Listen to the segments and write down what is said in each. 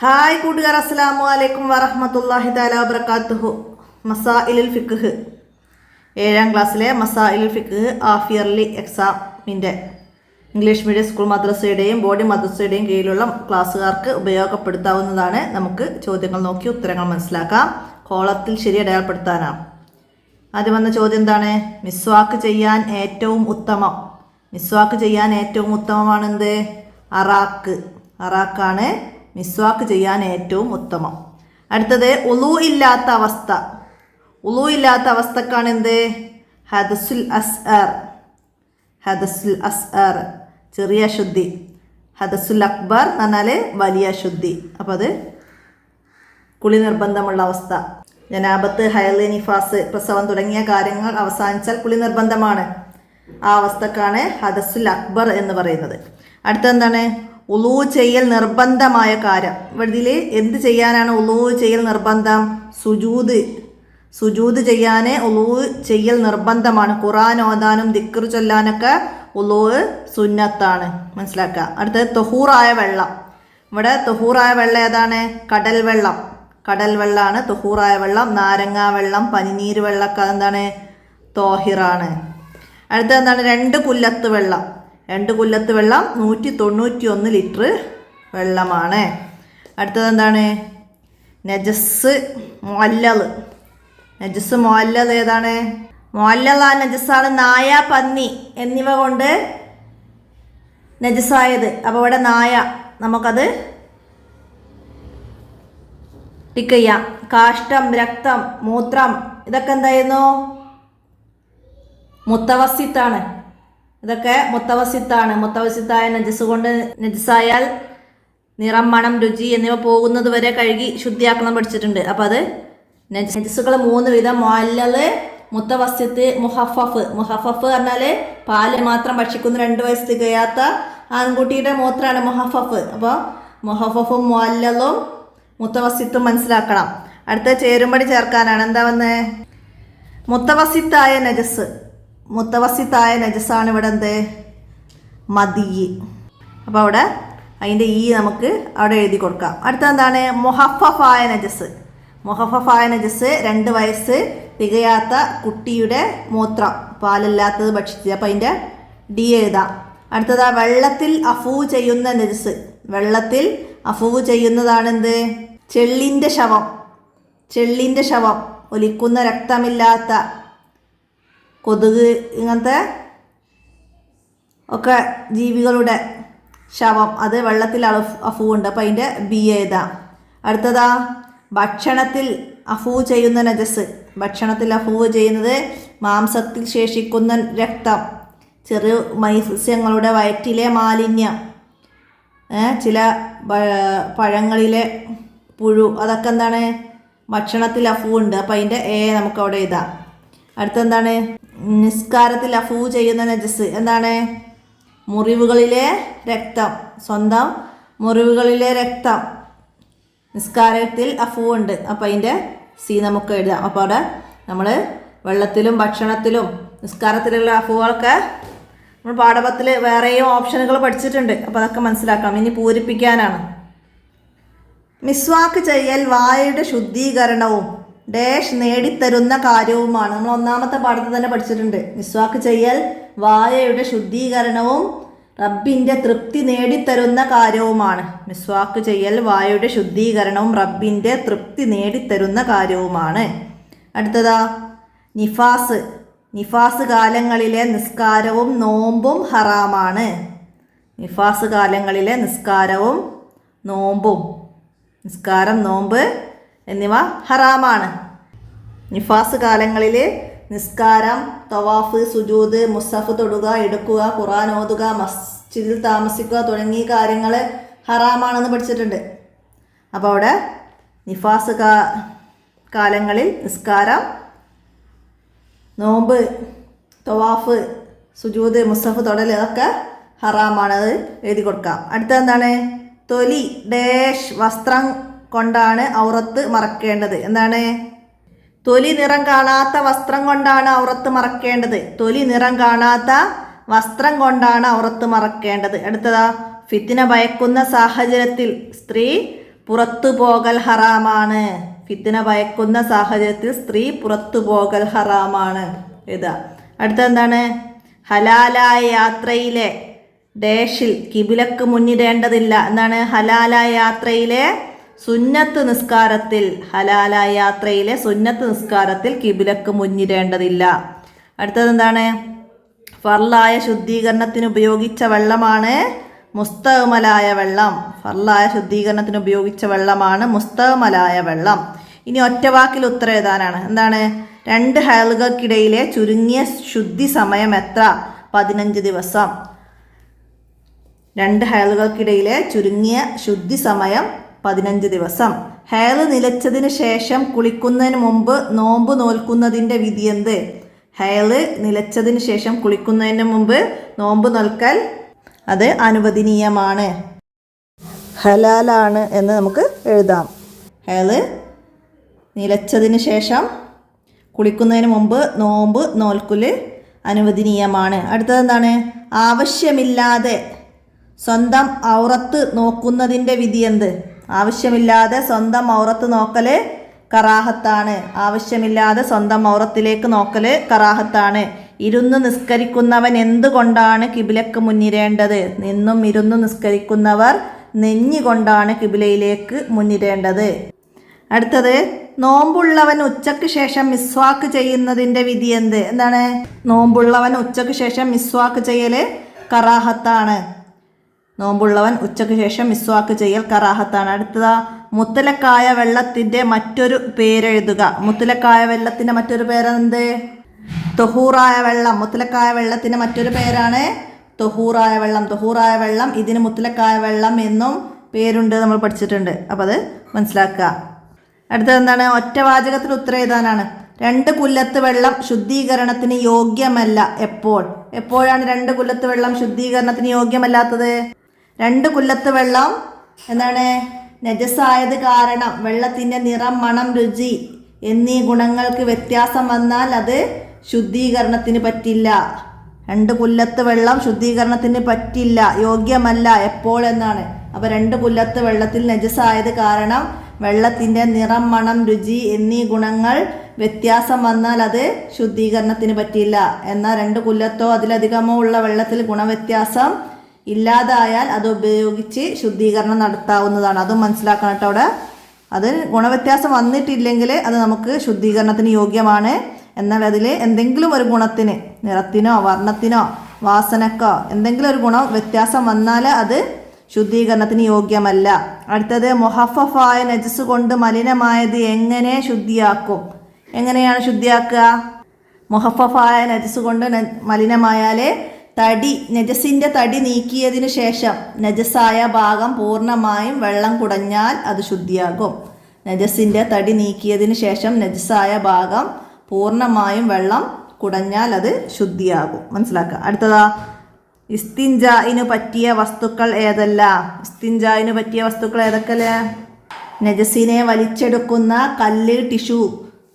Hi കൂട്ടുകാർ, അസ്സലാമു അലൈക്കും വറഹ്മത്തുള്ളാഹി തആല വബറകാതുഹു. മസാഇലുൽ ഫിഖ്, 7ാം ക്ലാസ്സിലെ മസാഇലുൽ ഫിഖ് ഹാഫ് ഇയർലി എക്സാമിൻ്റെ ഇംഗ്ലീഷ് മീഡിയം സ്കൂൾ മദ്രസയുടെയും ബോഡി മദ്രസയുടെയും കീഴിലുള്ള ക്ലാസ്സുകാർക്ക് ഉപയോഗപ്പെടുത്താവുന്നതാണ്. നമുക്ക് ചോദ്യങ്ങൾ നോക്കി ഉത്തരങ്ങൾ മനസ്സിലാക്കാം. കോളത്തിൽ ശരി അടയാളപ്പെടുത്താനാണ്. ആദ്യം വന്ന ചോദ്യം എന്താണ്? മിസ്വാക്ക് ചെയ്യാൻ ഏറ്റവും ഉത്തമം. മിസ്വാക്ക് ചെയ്യാൻ ഏറ്റവും ഉത്തമമാണെന്ത്? അറാക്കാണ് മിസ്വാക്ക് ചെയ്യാൻ ഏറ്റവും ഉത്തമം. അടുത്തത് ഉളു ഇല്ലാത്ത അവസ്ഥ. ഉളു ഇല്ലാത്ത അവസ്ഥക്കാണ് എന്ത്? ഹദസുൽ അസ്അർ, ചെറിയ അശുദ്ധി. ഹദസുൽ അക്ബർ എന്ന് പറഞ്ഞാൽ വലിയ അശുദ്ധി. അപ്പോൾ അത് കുളി നിർബന്ധമുള്ള അവസ്ഥ. ജനാബത്ത്, ഹൈള്, നിഫാസ്, പ്രസവം തുടങ്ങിയ കാര്യങ്ങൾ അവസാനിച്ചാൽ കുളി നിർബന്ധമാണ്. ആ അവസ്ഥക്കാണ് ഹദസുൽ അക്ബർ എന്ന് പറയുന്നത്. അടുത്തെന്താണ്? ഉളു ചെയ്യൽ നിർബന്ധമായ കാര്യം. ഇതിൽ എന്ത് ചെയ്യാനാണ് ഉളു ചെയ്യൽ നിർബന്ധം? സുജൂദ് ചെയ്യാൻ ഉളു ചെയ്യൽ നിർബന്ധമാണ്. ഖുർആൻ ഓതാനും ദിക്ർ ചൊല്ലാനൊക്കെ ഉളു സുന്നത്താണ്, മനസ്സിലാക്കുക. അടുത്തത് തൊഹൂറായ വെള്ളം. ഇവിടെ തൊഹൂറായ വെള്ളം ഏതാണ്? കടൽ വെള്ളമാണ് തൊഹൂറായ വെള്ളം. നാരങ്ങാ വെള്ളം, പനിനീര് വെള്ളമൊക്കെ അതെന്താണ്? തോഹിറാണ്. അടുത്തത് എന്താണ്? 2 കുല്ലത്ത് വെള്ളം. 2 കുല്ലത്ത് വെള്ളം 191 ലിറ്റർ വെള്ളമാണ്. അടുത്തത് എന്താണ്? നജസ് മുഅല്ലൽ ഏതാണ്? മുഅല്ലൽ ആ നജസ്സാണ് നായ, പന്നി എന്നിവ കൊണ്ട് നജസായത്. അപ്പോൾ ഇവിടെ നായ, നമുക്കത് ടിക്ക് ചെയ്യാം. കാഷ്ടം, രക്തം, മൂത്രം ഇതൊക്കെ എന്തായിരുന്നു? മുത്തവസ്സിത്താണ്. ഇതൊക്കെ മുത്തവസ്സിത്തായ നജസ് കൊണ്ട് നജസായാൽ നിറം, മണം, രുചി എന്നിവ പോകുന്നത് വരെ കഴുകി ശുദ്ധിയാക്കണം പഠിച്ചിട്ടുണ്ട്. അപ്പോൾ അത് നജസുകൾ 3 വിധം: മുഅല്ലൽ, മുത്തവസ്സിത്ത്, മുഹഫഫ് പറഞ്ഞാൽ പാല് മാത്രം ഭക്ഷിക്കുന്ന 2 വയസ്സ് തികയാത്ത ആൺകുട്ടിയുടെ മൂത്രമാണ് മുഹഫഫ്. അപ്പോൾ മുഹഫഫും മുഅല്ലലും മുത്തവസ്സിത്തും മനസ്സിലാക്കണം. അടുത്ത ചേരുംപടി ചേർക്കാനാണ്. എന്താ വന്നേ? മുത്തവസ്സിത്തായ നജസാണ് ഇവിടെ എന്ത്? മദി. അപ്പോൾ അവിടെ അതിൻ്റെ നമുക്ക് അവിടെ എഴുതി കൊടുക്കാം. അടുത്ത എന്താണ്? മുഹഫഫായ നജസ് 2 വയസ്സ് തികയാത്ത കുട്ടിയുടെ മൂത്രം, പാലല്ലാത്തത് ഭക്ഷിച്ച്. അപ്പം അതിൻ്റെ ഡി എഴുതാം. അടുത്തതാ വെള്ളത്തിൽ അഫൂവ് ചെയ്യുന്ന നജസ്. വെള്ളത്തിൽ അഫൂവ് ചെയ്യുന്നതാണെന്ത്? ചെള്ളിൻ്റെ ശവം, ഒലിക്കുന്ന രക്തമില്ലാത്ത കൊതുക്, ഇങ്ങനത്തെ ഒക്കെ ജീവികളുടെ ശവം, അത് വെള്ളത്തിൽ അഫൂവുണ്ട്. അപ്പം അതിൻ്റെ ബി എഴുതാം. അടുത്തതാ ഭക്ഷണത്തിൽ അഫൂവ് ചെയ്യുന്ന നജസ്. ഭക്ഷണത്തിൽ അഫൂവ് ചെയ്യുന്നത് മാംസത്തിൽ ശേഷിക്കുന്ന രക്തം, ചെറു മത്സ്യങ്ങളുടെ വയറ്റിലെ മാലിന്യം, ചില പഴങ്ങളിലെ പുഴു, അതൊക്കെ എന്താണ്? ഭക്ഷണത്തിൽ അഫൂവുണ്ട്. അപ്പം അതിൻ്റെ എ നമുക്ക് അവിടെ എഴുതാം. അടുത്തെന്താണ്? നിസ്കാരത്തിൽ അഫൂവ് ചെയ്യുന്ന നജസ് എന്താണ്? മുറിവുകളിലെ രക്തം, സ്വന്തം മുറിവുകളിലെ രക്തം നിസ്കാരത്തിൽ അഫൂവുണ്ട്. അപ്പം അതിൻ്റെ സി നമുക്ക് എഴുതാം. അപ്പോൾ അവിടെ നമ്മൾ വെള്ളത്തിലും ഭക്ഷണത്തിലും നിസ്കാരത്തിലുള്ള അഫൂവുകളൊക്കെ നമ്മൾ പാഠപത്തിൽ വേറെയും ഓപ്ഷനുകൾ പഠിച്ചിട്ടുണ്ട്. അപ്പോൾ അതൊക്കെ മനസ്സിലാക്കാം. ഇനി പൂരിപ്പിക്കാനാണ്. മിസ്വാക്ക് ചെയ്യൽ വായയുടെ ശുദ്ധീകരണവും ഡാഷ് നേടിത്തരുന്ന കാര്യവുമാണ്. നമ്മൾ 1ാമത്തെ പാഠത്തിൽ തന്നെ പഠിച്ചിട്ടുണ്ട്. മിസ്വാക്ക് ചെയ്യൽ വായയുടെ ശുദ്ധീകരണവും റബ്ബിൻ്റെ തൃപ്തി നേടിത്തരുന്ന കാര്യവുമാണ്. മിസ്വാക്ക് ചെയ്യൽ വായയുടെ ശുദ്ധീകരണവും റബ്ബിൻ്റെ തൃപ്തി നേടിത്തരുന്ന കാര്യവുമാണ്. അടുത്തതാ നിഫാസ് കാലങ്ങളിലെ നിസ്കാരവും നോമ്പും ഹറാമാണ്. നിഫാസ് കാലങ്ങളിലെ നിസ്കാരവും നോമ്പും, നിസ്കാരം, നോമ്പ് എന്നിവ ഹറാമാണ്. നിഫാസ് കാലങ്ങളിൽ നിസ്കാരം, തവാഫ്, സുജൂദ്, മുസഫ് തൊടുക, എടുക്കുക, ഖുർആൻ ഓതുക, മസ്ജിദിൽ താമസിക്കുക തുടങ്ങിയ കാര്യങ്ങൾ ഹറാമാണെന്ന് പഠിച്ചിട്ടുണ്ട്. അപ്പോൾ അവിടെ നിഫാസ് കാലങ്ങളിൽ നിസ്കാരം, നോമ്പ്, തവാഫ്, സുജൂദ്, മുസഫ് തൊടൽ അതൊക്കെ ഹറാമാണ്. അത് എഴുതി കൊടുക്കാം. അടുത്തെന്താണ്? തൊലി ഡാഷ് വസ്ത്രം കൊണ്ടാണ് ഔറത്ത് മറക്കേണ്ടത്. എന്താണ്? തൊലി നിറം കാണാത്ത വസ്ത്രം കൊണ്ടാണ് ഔറത്ത് മറക്കേണ്ടത്. തൊലി നിറം കാണാത്ത വസ്ത്രം കൊണ്ടാണ് ഔറത്ത് മറക്കേണ്ടത്. അടുത്തതാ ഫിത്ന ഭയക്കുന്ന സാഹചര്യത്തിൽ സ്ത്രീ പുറത്തു പോകൽ ഹറാമാണ്. ഫിത്ന ഭയക്കുന്ന സാഹചര്യത്തിൽ സ്ത്രീ പുറത്തു പോകൽ ഹറാമാണ്. ഇതാ അടുത്ത എന്താണ്? ഹലാലായ യാത്രയിലെ ഡേഷിൽ കിബിലക്ക് മുന്നിടേണ്ടതില്ല. എന്താണ്? ഹലാലായ യാത്രയിലെ സുന്നത്ത് നിസ്കാരത്തിൽ, ഹലാലായ യാത്രയിലെ സുന്നത്ത് നിസ്കാരത്തിൽ കിബിലക്ക് മുന്നിടേണ്ടതില്ല. അടുത്തത് എന്താണ്? ഫർലായ ശുദ്ധീകരണത്തിന് ഉപയോഗിച്ച വെള്ളമാണ് മുസ്തഅ്മലായ വെള്ളം. ഫർലായ ശുദ്ധീകരണത്തിന് ഉപയോഗിച്ച വെള്ളമാണ് മുസ്തഅ്മലായ വെള്ളം. ഇനി ഒറ്റവാക്കിൽ ഉത്തരം എഴുതാനാണ്. എന്താണ്? 2 ഹൈലുകൾക്കിടയിലെ ചുരുങ്ങിയ ശുദ്ധി സമയം എത്ര? 15 ദിവസം. 2 ഹൈലുകൾക്കിടയിലെ ചുരുങ്ങിയ ശുദ്ധി സമയം 15 ദിവസം. ഹൈല് നിലച്ചതിന് ശേഷം കുളിക്കുന്നതിന് മുമ്പ് നോമ്പ് നോൽക്കുന്നതിൻ്റെ വിധി എന്ത്? ഹൈല് നിലച്ചതിന് ശേഷം കുളിക്കുന്നതിന് മുമ്പ് നോമ്പ് നോൽക്കൽ അത് അനുവദനീയമാണ്, ഹലാലാണ് എന്ന് നമുക്ക് എഴുതാം. ഹൈല് നിലച്ചതിന് ശേഷം കുളിക്കുന്നതിന് മുമ്പ് നോമ്പ് നോൽക്കൽ അനുവദനീയമാണ്. അടുത്തത് എന്താണ്? ആവശ്യമില്ലാതെ സ്വന്തം ഔറത്ത് നോക്കുന്നതിൻ്റെ വിധി എന്ത്? ആവശ്യമില്ലാതെ സ്വന്തം ഔറത്ത് നോക്കൽ കറാഹത്താണ്. ആവശ്യമില്ലാതെ സ്വന്തം ഔറത്തിലേക്ക് നോക്കൽ കറാഹത്താണ്. ഇരുന്ന് നിസ്കരിക്കുന്നവൻ എന്തുകൊണ്ടാണ് കിബിലക്ക് മുന്നിടേണ്ടത്? നിന്നും ഇരുന്ന് നിസ്കരിക്കുന്നവർ നെഞ്ഞുകൊണ്ടാണ് കിബിലയിലേക്ക് മുന്നിടേണ്ടത്. അടുത്തത് നോമ്പുള്ളവൻ ഉച്ചയ്ക്ക് ശേഷം മിസ്വാക്ക് ചെയ്യുന്നതിൻ്റെ വിധി എന്ത്? എന്താണ്? നോമ്പുള്ളവൻ ഉച്ചയ്ക്ക് ശേഷം മിസ്വാക്ക് ചെയ്യൽ കറാഹത്താണ്. നോമ്പുള്ളവൻ ഉച്ചയ്ക്ക് ശേഷം മിസ്വാക്ക് ചെയ്യൽ കറാഹത്താണ്. അടുത്തതാ മുത്തലക്കായ വെള്ളത്തിൻ്റെ മറ്റൊരു പേരെഴുതുക. മുത്തലക്കായ വെള്ളത്തിൻ്റെ മറ്റൊരു പേരെന്ത്? തൊഹൂറായ വെള്ളം. മുത്തലക്കായ വെള്ളത്തിൻ്റെ മറ്റൊരു പേരാണ് തൊഹൂറായ വെള്ളം. തൊഹൂറായ വെള്ളം, ഇതിന് മുത്തലക്കായ വെള്ളം എന്നും പേരുണ്ട്, നമ്മൾ പഠിച്ചിട്ടുണ്ട്. അപ്പോൾ അത് മനസ്സിലാക്കുക. അടുത്തത് എന്താണ്? ഒറ്റവാചകത്തിൽ ഉത്തരം എഴുതാനാണ്. 2 കുല്ലത്ത് വെള്ളം ശുദ്ധീകരണത്തിന് യോഗ്യമല്ല. എപ്പോൾ? എപ്പോഴാണ് 2 കുല്ലത്ത് വെള്ളം ശുദ്ധീകരണത്തിന് യോഗ്യമല്ലാത്തത്? 2 കുല്ലത്ത് വെള്ളം എന്താണ്? നജസായത് കാരണം വെള്ളത്തിൻ്റെ നിറം, മണം, രുചി എന്നീ ഗുണങ്ങൾക്ക് വ്യത്യാസം വന്നാൽ അത് ശുദ്ധീകരണത്തിന് പറ്റില്ല. 2 കുല്ലത്ത് വെള്ളം ശുദ്ധീകരണത്തിന് പറ്റില്ല, യോഗ്യമല്ല. എപ്പോൾ എന്നാണ്? അപ്പോൾ 2 കുല്ലത്ത് വെള്ളത്തിൽ നജസായത് കാരണം വെള്ളത്തിൻ്റെ നിറം, മണം, രുചി എന്നീ ഗുണങ്ങൾ വ്യത്യാസം വന്നാൽ അത് ശുദ്ധീകരണത്തിന് പറ്റില്ല. എന്നാൽ 2 കുല്ലത്തോ അതിലധികമോ ഉള്ള വെള്ളത്തിൽ ഗുണവ്യത്യാസം ഇല്ലാതായാൽ അത് ഉപയോഗിച്ച് ശുദ്ധീകരണം നടത്താവുന്നതാണ്. അതും മനസ്സിലാക്കണം കേട്ടോ. അവിടെ അത് ഗുണവ്യത്യാസം വന്നിട്ടില്ലെങ്കിൽ അത് നമുക്ക് ശുദ്ധീകരണത്തിന് യോഗ്യമാണ്. എന്നാൽ അതിൽ എന്തെങ്കിലും ഒരു ഗുണത്തിന്, നിറത്തിനോ വർണ്ണത്തിനോ വാസനക്കോ എന്തെങ്കിലും ഒരു ഗുണം വ്യത്യാസം വന്നാൽ അത് ശുദ്ധീകരണത്തിന് യോഗ്യമല്ല. അടുത്തത് മുഹഫഫായ നജസ് കൊണ്ട് മലിനമായത് എങ്ങനെ ശുദ്ധിയാക്കും? എങ്ങനെയാണ് ശുദ്ധിയാക്കുക? മുഹഫഫായ നജസ് കൊണ്ട് മലിനമായാൽ നജസിൻ്റെ തടി നീക്കിയതിനു ശേഷം നജസായ ഭാഗം പൂർണ്ണമായും വെള്ളം കുടഞ്ഞാൽ അത് ശുദ്ധിയാകും. നജസിൻ്റെ തടി നീക്കിയതിനു ശേഷം നജസായ ഭാഗം പൂർണ്ണമായും വെള്ളം കുടഞ്ഞാൽ അത് ശുദ്ധിയാകും. മനസ്സിലാക്കുക. അടുത്തതാ ഇസ്തിൻജായിന് പറ്റിയ വസ്തുക്കൾ ഏതല്ല? ഇസ്തിൻജായിന് പറ്റിയ വസ്തുക്കൾ ഏതൊക്കെയല്ലേ? നജസിനെ വലിച്ചെടുക്കുന്ന കല്ല്, ടിഷ്യൂ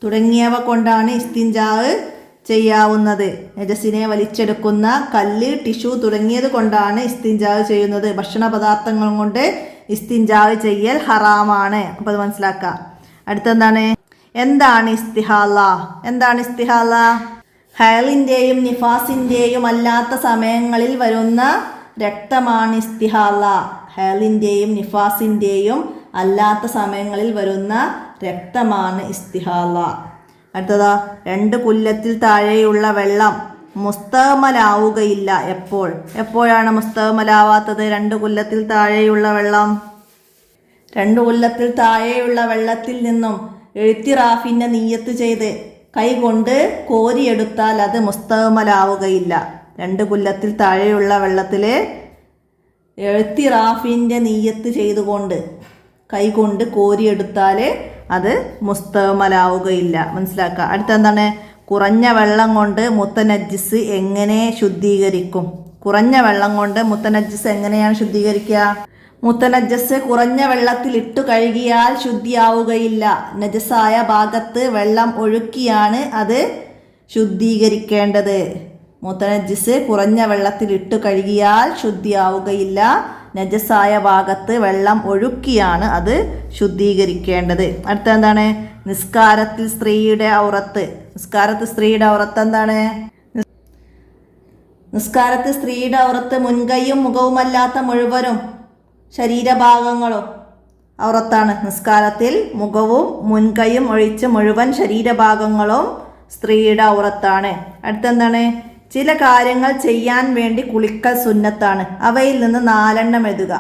തുടങ്ങിയവ കൊണ്ടാണ് ഇസ്തിൻജാ ചെയ്യാവുന്നത്. നജസിനെ വലിച്ചെടുക്കുന്ന കല്ല്, ടിഷ്യൂ തുടങ്ങിയത് കൊണ്ടാണ് ഇസ്തിൻജാ ചെയ്യുന്നത്. ഭക്ഷണ പദാർത്ഥങ്ങൾ കൊണ്ട് ഇസ്തിൻജാ ചെയ്യൽ ഹറാമാണ്. അപ്പോൾ അത് മനസ്സിലാക്കുക. അടുത്തെന്താണ്? എന്താണ് ഇസ്തിഹാല? എന്താണ് ഇസ്തിഹാല? ഹൈലിൻ്റെയും നിഫാസിൻ്റെയും അല്ലാത്ത സമയങ്ങളിൽ വരുന്ന രക്തമാണ് ഇസ്തിഹാല. ഹൈലിൻ്റെയും നിഫാസിൻ്റെയും അല്ലാത്ത സമയങ്ങളിൽ വരുന്ന രക്തമാണ് ഇസ്തിഹാല. അടുത്തതാ 2 കുല്ലത്തിൽ താഴെയുള്ള വെള്ളം മുസ്തഅ്മലാവുകയില്ല. എപ്പോൾ? എപ്പോഴാണ് മുസ്തഅ്മലാവാത്തത്? 2 കുല്ലത്തിൽ താഴെയുള്ള വെള്ളം. 2 കുല്ലത്തിൽ താഴെയുള്ള വെള്ളത്തിൽ നിന്നും എഴുത്തിറാഫിൻ്റെ നിയ്യത്ത് ചെയ്ത് കൈകൊണ്ട് കോരിയെടുത്താൽ അത് മുസ്തഅ്മലാവുകയില്ല. 2 കുല്ലത്തിൽ താഴെയുള്ള വെള്ളത്തിൽ എഴുത്തിറാഫിൻ്റെ നിയ്യത്ത് ചെയ്തുകൊണ്ട് കൈകൊണ്ട് കോരിയെടുത്താൽ അത് മുസ്തഅ്മലാവുകയില്ല. മനസ്സിലാക്കുക. അടുത്തെന്താണ്? കുറഞ്ഞ വെള്ളം കൊണ്ട് മുത്തനജ്ജിസ് എങ്ങനെ ശുദ്ധീകരിക്കും? കുറഞ്ഞ വെള്ളം കൊണ്ട് മുത്തനജ്ജിസ് എങ്ങനെയാണ് ശുദ്ധീകരിക്കുക? മുത്തനജ്ജസ് കുറഞ്ഞ വെള്ളത്തിൽ ഇട്ടു കഴുകിയാൽ ശുദ്ധിയാവുകയില്ല. നജസായ ഭാഗത്ത് വെള്ളം ഒഴുക്കിയാണ് അത് ശുദ്ധീകരിക്കേണ്ടത്. മുത്തനജ്ജിസ് കുറഞ്ഞ വെള്ളത്തിൽ ഇട്ടു കഴുകിയാൽ ശുദ്ധിയാവുകയില്ല. നജസായ ഭാഗത്ത് വെള്ളം ഒഴുക്കിയാണ് അത് ശുദ്ധീകരിക്കേണ്ടത്. അടുത്ത എന്താണ്? നിസ്കാരത്തിൽ സ്ത്രീയുടെ ഔറത്ത്. നിസ്കാരത്തിൽ സ്ത്രീയുടെ ഔറത്ത് എന്താണ്? നിസ്കാരത്തിൽ സ്ത്രീയുടെ ഔറത്ത് മുൻകൈയും മുഖവുമല്ലാത്ത മുഴുവനും ശരീരഭാഗങ്ങളും ഔറത്താണ്. നിസ്കാരത്തിൽ മുഖവും മുൻകൈയും ഒഴിച്ച് മുഴുവൻ ശരീരഭാഗങ്ങളും സ്ത്രീയുടെ ഔറത്താണ്. അടുത്തെന്താണ്? ചില കാര്യങ്ങൾ ചെയ്യാൻ വേണ്ടി കുളിക്കൽ സുന്നത്താണ്. അവയിൽ നിന്ന് 4 എണ്ണം എഴുതുക.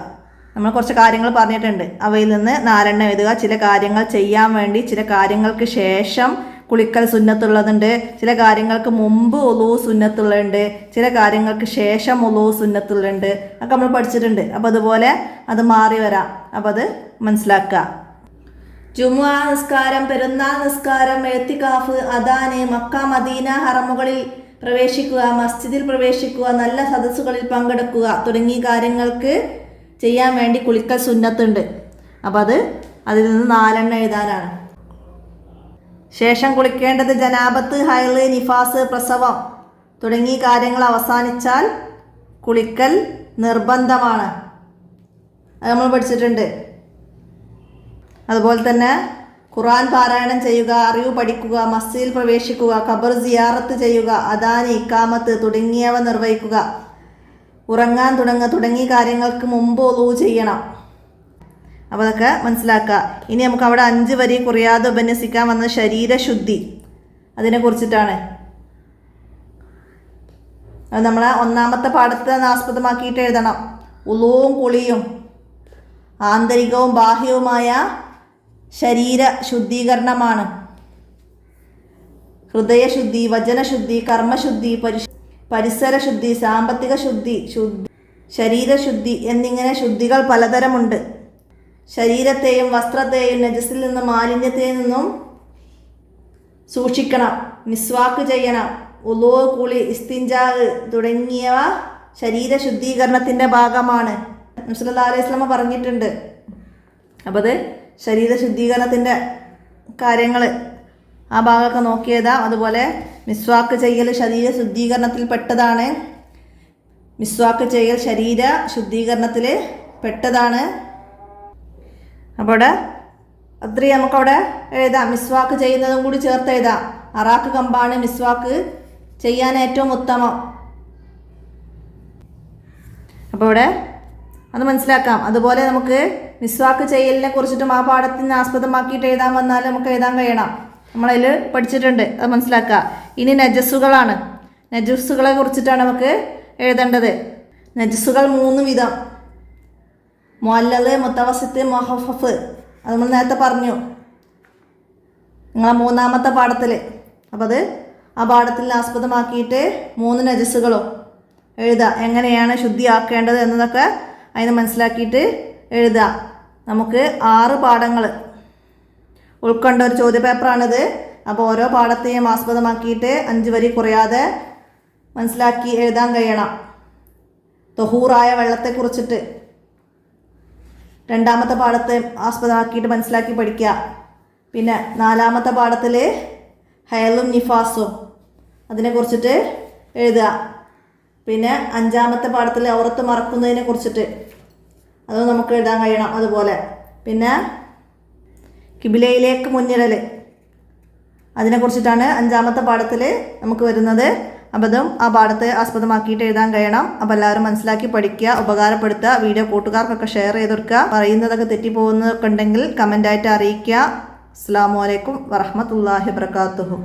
നമ്മൾ കുറച്ച് കാര്യങ്ങൾ പറഞ്ഞിട്ടുണ്ട്. അവയിൽ നിന്ന് 4 എണ്ണം എഴുതുക. ചില കാര്യങ്ങൾ ചെയ്യാൻ വേണ്ടി, ചില കാര്യങ്ങൾക്ക് ശേഷം കുളിക്കൽ സുന്നത്തുള്ളതുണ്ട്, ചില കാര്യങ്ങൾക്ക് മുമ്പ് ഉളൂ സുന്നത്തുള്ളുണ്ട്, ചില കാര്യങ്ങൾക്ക് ശേഷം ഉളൂ സുന്നത്തുള്ളുണ്ട്. ഒക്കെ നമ്മൾ പഠിച്ചിട്ടുണ്ട്. അപ്പോൾ അതുപോലെ അത് മാറി വരാം. അപ്പോൾ അത് മനസ്സിലാക്കുക. ജുമുഅ നിസ്കാരം, പെരുന്നാൾ നിസ്കാരം, എത്തിക്കാഫ്, അദാന്, മക്ക മദീന ഹറമുകളിൽ പ്രവേശിക്കുക, മസ്ജിദിൽ പ്രവേശിക്കുക, നല്ല സദസ്സുകളിൽ പങ്കെടുക്കുക തുടങ്ങിയ കാര്യങ്ങൾക്ക് ചെയ്യാൻ വേണ്ടി കുളിക്കൽ സുന്നത്തുണ്ട്. അപ്പോൾ അതിൽ നിന്ന് 4 എണ്ണം എഴുതാനാണ്. ശേഷം കുളിക്കേണ്ടത് ജനാബത്ത്, ഹൈള്, നിഫാസ്, പ്രസവം തുടങ്ങിയ കാര്യങ്ങൾ അവസാനിച്ചാൽ കുളിക്കൽ നിർബന്ധമാണ്. അത് നമ്മൾ പഠിച്ചിട്ടുണ്ട്. അതുപോലെ തന്നെ ഖുർആൻ പാരായണം ചെയ്യുക, അറിവ് പഠിക്കുക, മസ്ജിദിൽ പ്രവേശിക്കുക, ഖബർ സിയാറത്ത് ചെയ്യുക, അദാന്, ഇക്കാമത്ത് തുടങ്ങിയവ നിർവഹിക്കുക, ഉറങ്ങാൻ തുടങ്ങിയ കാര്യങ്ങൾക്ക് മുമ്പ് ഉളൂ ചെയ്യണം. അപ്പോൾ അതൊക്കെ മനസ്സിലാക്കുക. ഇനി നമുക്ക് അവിടെ 5 വരി കുറയാതെ ഉപന്യസിക്കാൻ വന്നത് ശരീരശുദ്ധി, അതിനെക്കുറിച്ചിട്ടാണ്. അത് നമ്മളെ 1-ാമത്തെ പാഠത്തെ ആസ്പദമാക്കിയിട്ട് എഴുതണം. ഉളൂവും കുളിയും ആന്തരികവും ബാഹ്യവുമായ ശരീര ശുദ്ധീകരണമാണ്. ഹൃദയശുദ്ധി, വചനശുദ്ധി, കർമ്മശുദ്ധി, പരിസരശുദ്ധി, സാമ്പത്തിക ശുദ്ധി, ശരീരശുദ്ധി എന്നിങ്ങനെ ശുദ്ധികൾ പലതരമുണ്ട്. ശരീരത്തെയും വസ്ത്രത്തെയും നജസിൽ നിന്നും മാലിന്യത്തിൽ നിന്നും സൂക്ഷിക്കണം. മിസ്വാക്ക് ചെയ്യണം. ഉളൂ, കുളി, ഇസ്തിൻജാ തുടങ്ങിയവ ശരീര ശുദ്ധീകരണത്തിൻ്റെ ഭാഗമാണ്. നബി സല്ലല്ലാഹു അലൈഹി വസല്ലം പറഞ്ഞിട്ടുണ്ട്. അപ്പോൾ അത് ശരീര ശുദ്ധീകരണത്തിൻ്റെ കാര്യങ്ങൾ ആ ഭാഗമൊക്കെ നോക്കിയതാ. അതുപോലെ മിസ്വാക്ക് ചെയ്യൽ ശരീര ശുദ്ധീകരണത്തിൽ പെട്ടതാണ്. മിസ്വാക്ക് ചെയ്യൽ ശരീര ശുദ്ധീകരണത്തിൽ പെട്ടതാണ്. അപ്പോൾ അവിടെ അത്രയും നമുക്കവിടെ എഴുതാം. മിസ്വാക്ക് ചെയ്യുന്നതും കൂടി ചേർത്ത് എഴുതാം. അറാക്ക് കമ്പാണ് മിസ്വാക്ക് ചെയ്യാൻ ഏറ്റവും ഉത്തമം. അപ്പോൾ ഇവിടെ അത് മനസ്സിലാക്കാം. അതുപോലെ നമുക്ക് മിസ്വാക്ക് ചെയ്യലിനെ കുറിച്ചിട്ടും ആ പാഠത്തിന് ആസ്പദമാക്കിയിട്ട് എഴുതാൻ വന്നാൽ നമുക്ക് എഴുതാൻ കഴിയണം. നമ്മളതിൽ പഠിച്ചിട്ടുണ്ട്. അത് മനസ്സിലാക്കുക. ഇനി നജസ്സുകളാണ്. നജസ്സുകളെ കുറിച്ചിട്ടാണ് നമുക്ക് എഴുതേണ്ടത്. നജസ്സുകൾ 3 വിധം: മുഅല്ലല്, മുത്തവസിത്ത്, മുഹഫഫ്. അത് നമ്മൾ നേരത്തെ പറഞ്ഞു നിങ്ങളെ 3-ാമത്തെ പാഠത്തിൽ. അപ്പോൾ അത് ആ പാഠത്തിൽ ആസ്പദമാക്കിയിട്ട് 3 നജസ്സുകളും എഴുതുക. എങ്ങനെയാണ് ശുദ്ധിയാക്കേണ്ടത് എന്നതൊക്കെ അതിന് മനസ്സിലാക്കിയിട്ട് എഴുതുക. നമുക്ക് 6 പാഠങ്ങൾ ഉൾക്കൊണ്ട ഒരു ചോദ്യപേപ്പറാണിത്. അപ്പോൾ ഓരോ പാഠത്തെയും ആസ്പദമാക്കിയിട്ട് 5 വരി കുറയാതെ മനസ്സിലാക്കി എഴുതാൻ കഴിയണം. തൊഹൂറായ വെള്ളത്തെക്കുറിച്ചിട്ട് 2-ാമത്തെ പാഠത്തെ ആസ്പദമാക്കിയിട്ട് മനസ്സിലാക്കി പഠിക്കുക. പിന്നെ 4-ാമത്തെ പാഠത്തിൽ ഹൈളും നിഫാസും അതിനെക്കുറിച്ചിട്ട് എഴുതുക. പിന്നെ 5-ാമത്തെ പാഠത്തിൽ ഔറത്ത് മറക്കുന്നതിനെ കുറിച്ചിട്ട് അത് നമുക്ക് എഴുതാൻ കഴിയണം. അതുപോലെ പിന്നെ കിബിലയിലേക്ക് മുന്നിടൽ അതിനെക്കുറിച്ചിട്ടാണ് 5-ാമത്തെ പാഠത്തിൽ നമുക്ക് വരുന്നത്. അപ്പോൾ അതും ആ പാഠത്തെ ആസ്പദമാക്കിയിട്ട് എഴുതാൻ കഴിയണം. അപ്പോൾ എല്ലാവരും മനസ്സിലാക്കി പഠിക്കുക, ഉപകാരപ്പെടുത്തുക. വീഡിയോ കൂട്ടുകാർക്കൊക്കെ ഷെയർ ചെയ്ത് കൊടുക്കുക. പറയുന്നതൊക്കെ തെറ്റിപ്പോകുന്നതൊക്കെ ഉണ്ടെങ്കിൽ കമൻ്റായിട്ട് അറിയിക്കുക. അസ്സലാമു അലൈക്കും വറഹ്മത്തുള്ളാഹി വബറകാതുഹു.